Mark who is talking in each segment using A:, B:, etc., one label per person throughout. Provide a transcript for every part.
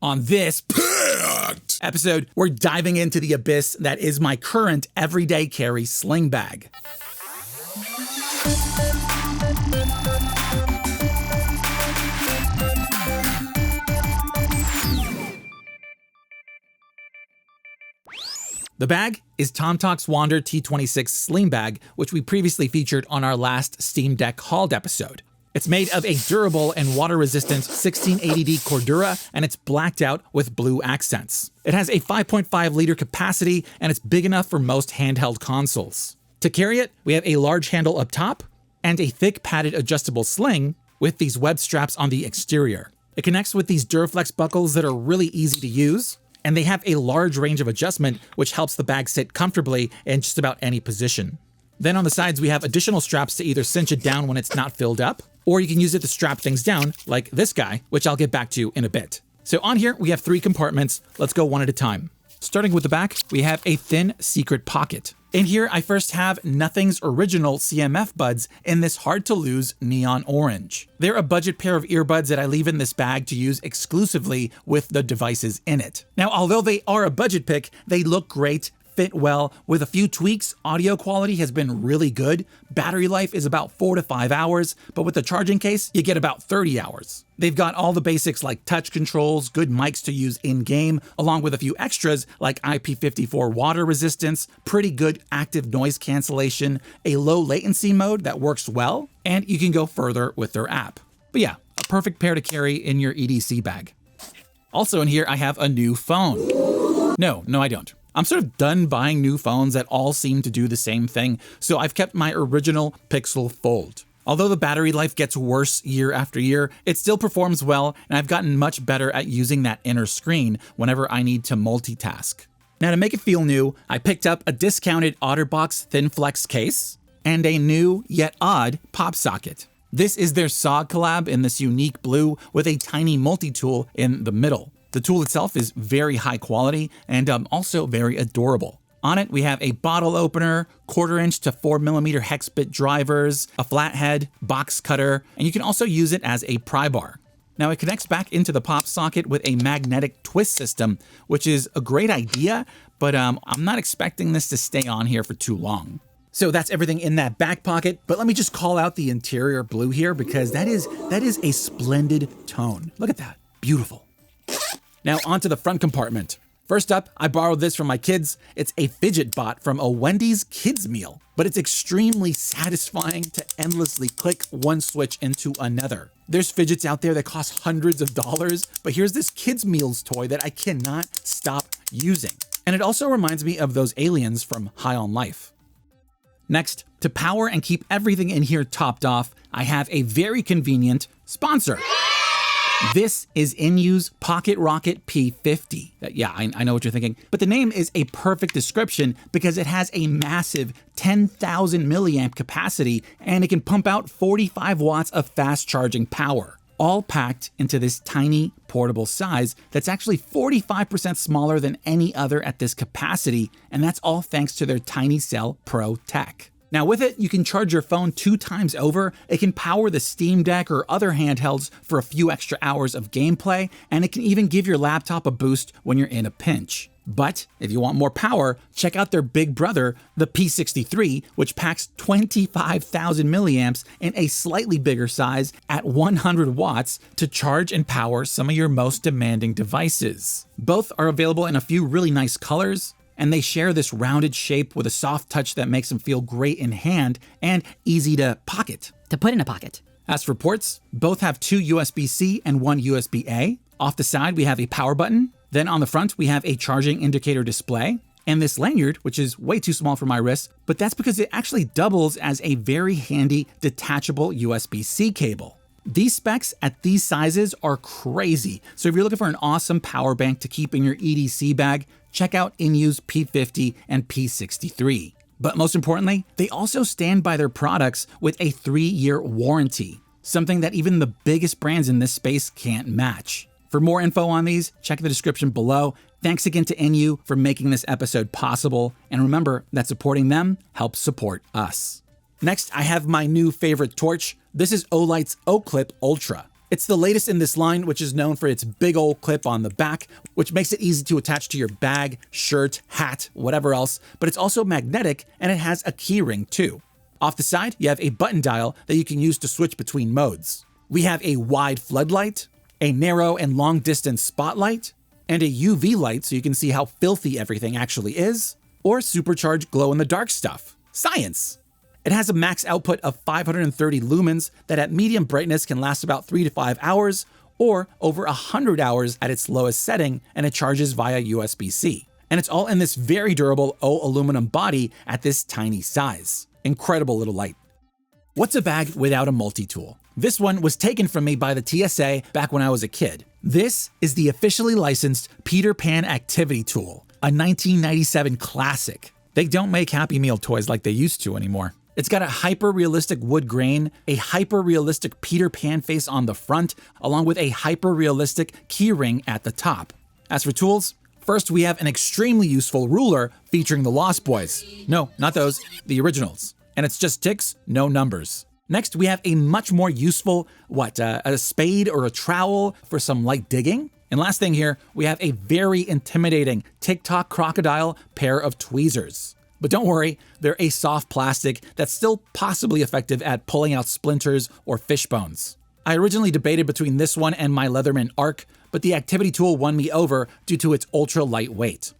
A: On this episode, we're diving into the abyss that is my current everyday carry sling bag. The bag is Tomtoc's Wander T26 Sling Bag, which we previously featured on our last Steam Deck hauled episode. It's made of a durable and water-resistant 1680D Cordura, and it's blacked out with blue accents. It has a 5.5 liter capacity, and it's big enough for most handheld consoles. To carry it, we have a large handle up top, and a thick padded adjustable sling with these web straps on the exterior. It connects with these Duraflex buckles that are really easy to use, and they have a large range of adjustment, which helps the bag sit comfortably in just about any position. Then on the sides, we have additional straps to either cinch it down when it's not filled up, or you can use it to strap things down, like this guy, which I'll get back to in a bit. So on here, we have 3 compartments. Let's go one at a time. Starting with the back, we have a thin secret pocket. In here, I first have Nothing's original CMF Buds in this hard-to-lose neon orange. They're a budget pair of earbuds that I leave in this bag to use exclusively with the devices in it. Now, although they are a budget pick, they look great, fit well. With a few tweaks, audio quality has been really good. Battery life is about 4 to 5 hours, but with the charging case, you get about 30 hours. They've got all the basics like touch controls, good mics to use in-game, along with a few extras like IP54 water resistance, pretty good active noise cancellation, a low latency mode that works well, and you can go further with their app. But yeah, a perfect pair to carry in your EDC bag. Also in here, I have a new phone. No, I don't. I'm sort of done buying new phones that all seem to do the same thing, so I've kept my original Pixel Fold. Although the battery life gets worse year after year, it still performs well, and I've gotten much better at using that inner screen whenever I need to multitask. Now to make it feel new, I picked up a discounted OtterBox Thin Flex case and a new, yet odd, PopSocket. This is their SAW collab in this unique blue with a tiny multi-tool in the middle. The tool itself is very high quality and also very adorable. On it, we have a bottle opener, 1/4" to 4mm hex bit drivers, a flathead, box cutter, and you can also use it as a pry bar. Now it connects back into the PopSocket with a magnetic twist system, which is a great idea, but I'm not expecting this to stay on here for too long. So that's everything in that back pocket, but let me just call out the interior blue here because that is a splendid tone. Look at that, beautiful. Now onto the front compartment. First up, I borrowed this from my kids. It's a fidget bot from a Wendy's kids meal, but it's extremely satisfying to endlessly click one switch into another. There's fidgets out there that cost hundreds of dollars, but here's this kids meals toy that I cannot stop using. And it also reminds me of those aliens from High on Life. Next, to power and keep everything in here topped off, I have a very convenient sponsor. This is INIU's Pocket Rocket P50. Yeah, I know what you're thinking, but the name is a perfect description because it has a massive 10,000 milliamp capacity and it can pump out 45 watts of fast charging power, all packed into this tiny portable size that's actually 45% smaller than any other at this capacity, and that's all thanks to their Tiny Cell Pro tech. Now with it, you can charge your phone 2 times over, it can power the Steam Deck or other handhelds for a few extra hours of gameplay, and it can even give your laptop a boost when you're in a pinch. But if you want more power, check out their big brother, the P63, which packs 25,000 milliamps in a slightly bigger size at 100 watts to charge and power some of your most demanding devices. Both are available in a few really nice colors, and they share this rounded shape with a soft touch that makes them feel great in hand and easy to pocket.
B: To put in a pocket.
A: As for ports, both have 2 USB-C and 1 USB-A. Off the side, we have a power button. Then on the front, we have a charging indicator display. And this lanyard, which is way too small for my wrist, but that's because it actually doubles as a very handy detachable USB-C cable. These specs at these sizes are crazy. So if you're looking for an awesome power bank to keep in your EDC bag, check out INIU's P50 and P63. But most importantly, they also stand by their products with a 3-year warranty, something that even the biggest brands in this space can't match. For more info on these, check the description below. Thanks again to INIU for making this episode possible, and remember that supporting them helps support us. Next, I have my new favorite torch. This is OLIGHT's Oclip Ultra. It's the latest in this line, which is known for its big old clip on the back, which makes it easy to attach to your bag, shirt, hat, whatever else, but it's also magnetic and it has a key ring too. Off the side, you have a button dial that you can use to switch between modes. We have a wide floodlight, a narrow and long distance spotlight, and a UV light so you can see how filthy everything actually is, or supercharged glow-in-the-dark stuff. Science! It has a max output of 530 lumens that at medium brightness can last about 3 to 5 hours, or over 100 hours at its lowest setting, and it charges via USB-C. And it's all in this very durable aluminum body at this tiny size. Incredible little light. What's a bag without a multi-tool? This one was taken from me by the TSA back when I was a kid. This is the officially licensed Peter Pan Activity Tool, a 1997 classic. They don't make Happy Meal toys like they used to anymore. It's got a hyper-realistic wood grain, a hyper-realistic Peter Pan face on the front, along with a hyper-realistic keyring at the top. As for tools, first we have an extremely useful ruler featuring the Lost Boys. No, not those, the originals. And it's just ticks, no numbers. Next, we have a much more useful, a spade or a trowel for some light digging. And last thing here, we have a very intimidating TikTok crocodile pair of tweezers. But don't worry, they're a soft plastic that's still possibly effective at pulling out splinters or fish bones. I originally debated between this one and my Leatherman Arc, but the activity tool won me over due to its ultra lightweight.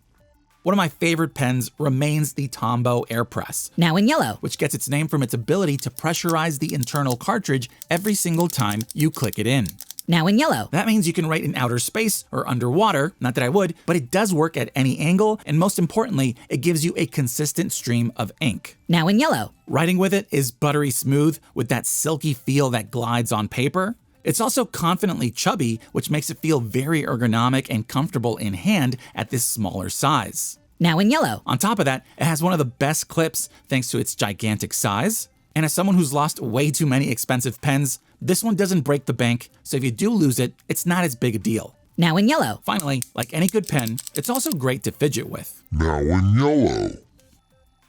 A: One of my favorite pens remains the Tombow Airpress.
B: Now in yellow.
A: Which gets its name from its ability to pressurize the internal cartridge every single time you click it in.
B: Now in yellow.
A: That means you can write in outer space or underwater, not that I would, but it does work at any angle, and most importantly, it gives you a consistent stream of ink.
B: Now in yellow.
A: Writing with it is buttery smooth with that silky feel that glides on paper. It's also confidently chubby, which makes it feel very ergonomic and comfortable in hand at this smaller size.
B: Now in yellow.
A: On top of that, it has one of the best clips thanks to its gigantic size. And as someone who's lost way too many expensive pens, this one doesn't break the bank, so if you do lose it, it's not as big a deal.
B: Now in yellow.
A: Finally, like any good pen, it's also great to fidget with.
C: Now in yellow.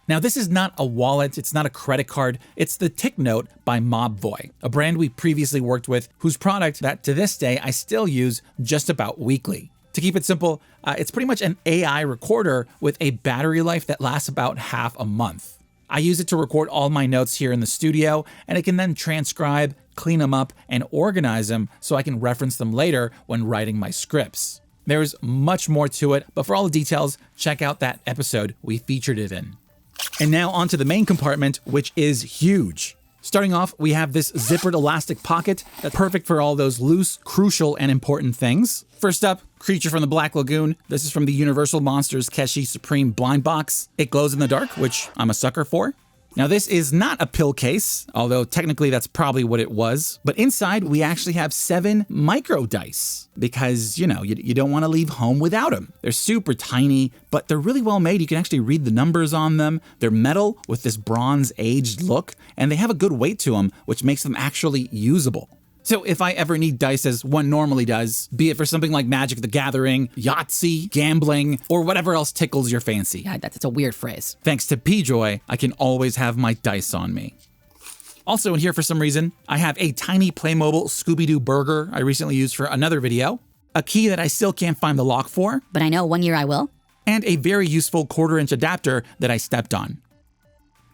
A: Now this is not a wallet, it's not a credit card, it's the TicNote by Mobvoi, a brand we previously worked with, whose product that to this day I still use just about weekly. To keep it simple, it's pretty much an AI recorder with a battery life that lasts about half a month. I use it to record all my notes here in the studio, and it can then transcribe, clean them up, and organize them so I can reference them later when writing my scripts. There's much more to it, but for all the details, check out that episode we featured it in. And now onto the main compartment, which is huge. Starting off, we have this zippered elastic pocket that's perfect for all those loose, crucial, and important things. First up, Creature from the Black Lagoon. This is from the Universal Monsters Keshi Supreme Blind Box. It glows in the dark, which I'm a sucker for. Now this is not a pill case, although technically that's probably what it was. But inside we actually have 7 micro dice because, you don't want to leave home without them. They're super tiny, but they're really well made. You can actually read the numbers on them. They're metal with this bronze aged look, and they have a good weight to them, which makes them actually usable. So if I ever need dice as one normally does, be it for something like Magic the Gathering, Yahtzee, gambling, or whatever else tickles your fancy.
B: God, that's a weird phrase.
A: Thanks to PJOY, I can always have my dice on me. Also in here for some reason, I have a tiny Playmobil Scooby-Doo burger I recently used for another video, a key that I still can't find the lock for,
B: But I know one year I will.
A: and a very useful 1/4" adapter that I stepped on.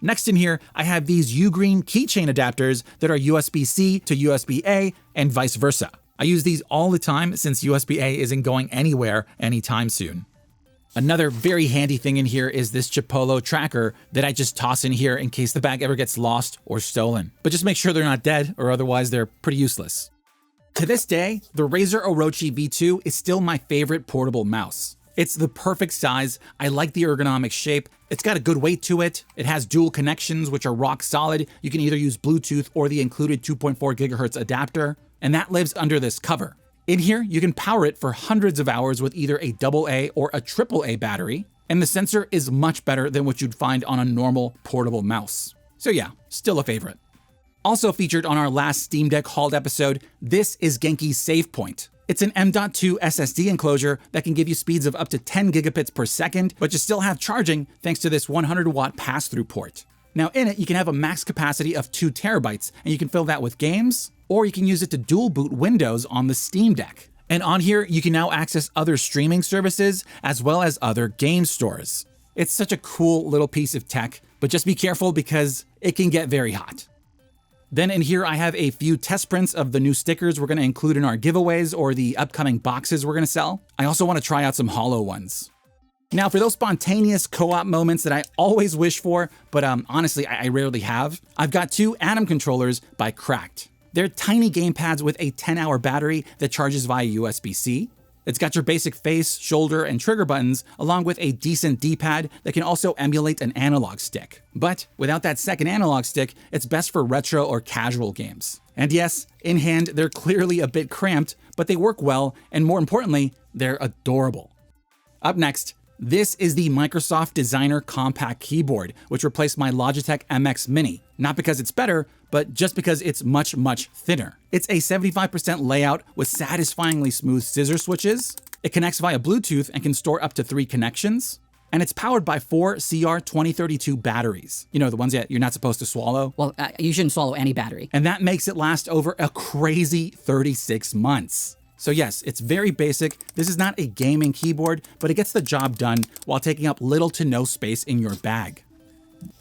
A: Next in here, I have these Ugreen keychain adapters that are USB-C to USB-A and vice versa. I use these all the time since USB-A isn't going anywhere anytime soon. Another very handy thing in here is this Chipolo tracker that I just toss in here in case the bag ever gets lost or stolen. But just make sure they're not dead, or otherwise they're pretty useless. To this day, the Razer Orochi V2 is still my favorite portable mouse. It's the perfect size, I like the ergonomic shape, it's got a good weight to it, it has dual connections which are rock solid, you can either use Bluetooth or the included 2.4 GHz adapter, and that lives under this cover. In here, you can power it for hundreds of hours with either a AA or a AAA battery, and the sensor is much better than what you'd find on a normal portable mouse. So yeah, still a favorite. Also featured on our last Steam Deck hauled episode, this is Genki SavePoint. It's an M.2 SSD enclosure that can give you speeds of up to 10 gigabits per second, but you still have charging thanks to this 100-watt pass-through port. Now in it, you can have a max capacity of 2 terabytes, and you can fill that with games, or you can use it to dual boot Windows on the Steam Deck. And on here, you can now access other streaming services as well as other game stores. It's such a cool little piece of tech, but just be careful because it can get very hot. Then in here, I have a few test prints of the new stickers we're going to include in our giveaways or the upcoming boxes we're going to sell. I also want to try out some hollow ones. Now, for those spontaneous co-op moments that I always wish for, but honestly, I rarely have, I've got two Atom controllers by Cracked. They're tiny gamepads with a 10-hour battery that charges via USB-C. It's got your basic face, shoulder, and trigger buttons, along with a decent D-pad that can also emulate an analog stick. But without that second analog stick, it's best for retro or casual games. And yes, in hand, they're clearly a bit cramped, but they work well, and more importantly, they're adorable. Up next, this is the Microsoft Designer Compact Keyboard, which replaced my Logitech MX Mini. Not because it's better, but just because it's much, much thinner. It's a 75% layout with satisfyingly smooth scissor switches. It connects via Bluetooth and can store up to 3 connections. And it's powered by 4 CR2032 batteries. You know, the ones that you're not supposed to swallow.
B: Well, you shouldn't swallow any battery.
A: And that makes it last over a crazy 36 months. So yes, it's very basic. This is not a gaming keyboard, but it gets the job done while taking up little to no space in your bag.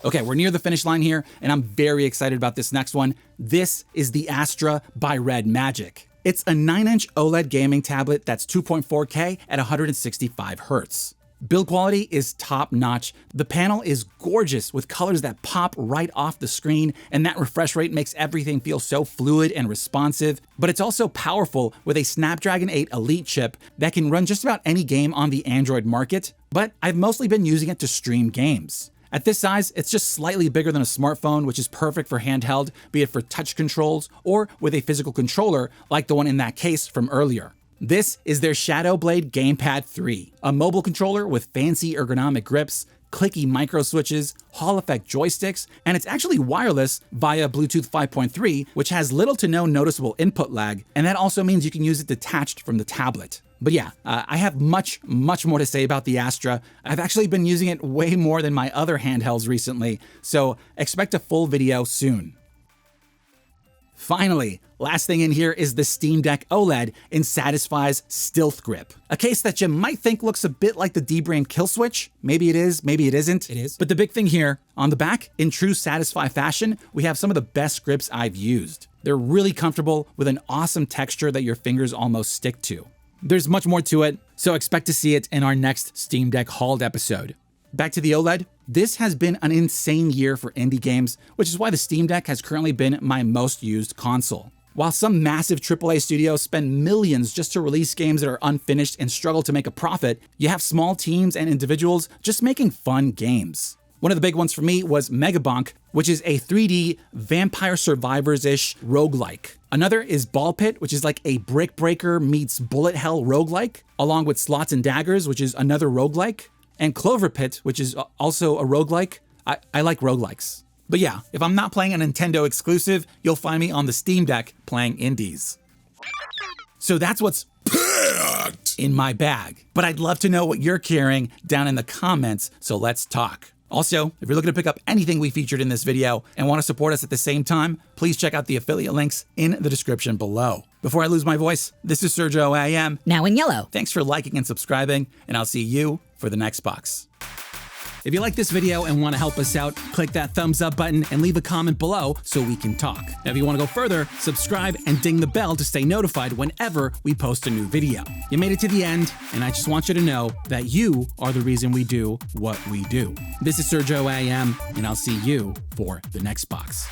A: Okay, we're near the finish line here, and I'm very excited about this next one. This is the Astra by REDMAGIC. It's a 9-inch OLED gaming tablet that's 2.4K at 165 Hz. Build quality is top-notch. The panel is gorgeous with colors that pop right off the screen, and that refresh rate makes everything feel so fluid and responsive. But it's also powerful with a Snapdragon 8 Elite chip that can run just about any game on the Android market, but I've mostly been using it to stream games. At this size, it's just slightly bigger than a smartphone, which is perfect for handheld, be it for touch controls or with a physical controller like the one in that case from earlier. This is their Shadowblade Gamepad 3, a mobile controller with fancy ergonomic grips, clicky micro switches, Hall effect joysticks, and it's actually wireless via Bluetooth 5.3, which has little to no noticeable input lag, and that also means you can use it detached from the tablet. But yeah, I have much more to say about the Astra. I've actually been using it way more than my other handhelds recently, so expect a full video soon. Finally, last thing in here is the Steam Deck OLED in Satisfy's StylthGrip, a case that you might think looks a bit like the D-Brain kill switch. Maybe it is, maybe it isn't.
B: It is.
A: But the big thing here, on the back, in true Satisfy fashion, we have some of the best grips I've used. They're really comfortable with an awesome texture that your fingers almost stick to. There's much more to it, so expect to see it in our next Steam Deck hauled episode. Back to the OLED. This has been an insane year for indie games, which is why the Steam Deck has currently been my most used console. While some massive AAA studios spend millions just to release games that are unfinished and struggle to make a profit, you have small teams and individuals just making fun games. One of the big ones for me was Megabonk, which is a 3D Vampire Survivors-ish roguelike. Another is Ball Pit, which is like a Brick Breaker meets Bullet Hell roguelike, along with Slots and Daggers, which is another roguelike, and Clover Pit, which is also a roguelike. I like roguelikes. But yeah, if I'm not playing a Nintendo exclusive, you'll find me on the Steam Deck playing indies. So that's what's in my bag. But I'd love to know what you're carrying down in the comments, so let's talk. Also, if you're looking to pick up anything we featured in this video and want to support us at the same time, please check out the affiliate links in the description below. Before I lose my voice, this is Sergio AM.
B: Now in yellow.
A: Thanks for liking and subscribing, and I'll see you for the next box. If you like this video and want to help us out, click that thumbs up button and leave a comment below so we can talk. Now, if you want to go further, subscribe and ding the bell to stay notified whenever we post a new video. You made it to the end, and I just want you to know that you are the reason we do what we do. This is Sergio AM, and I'll see you for the next box.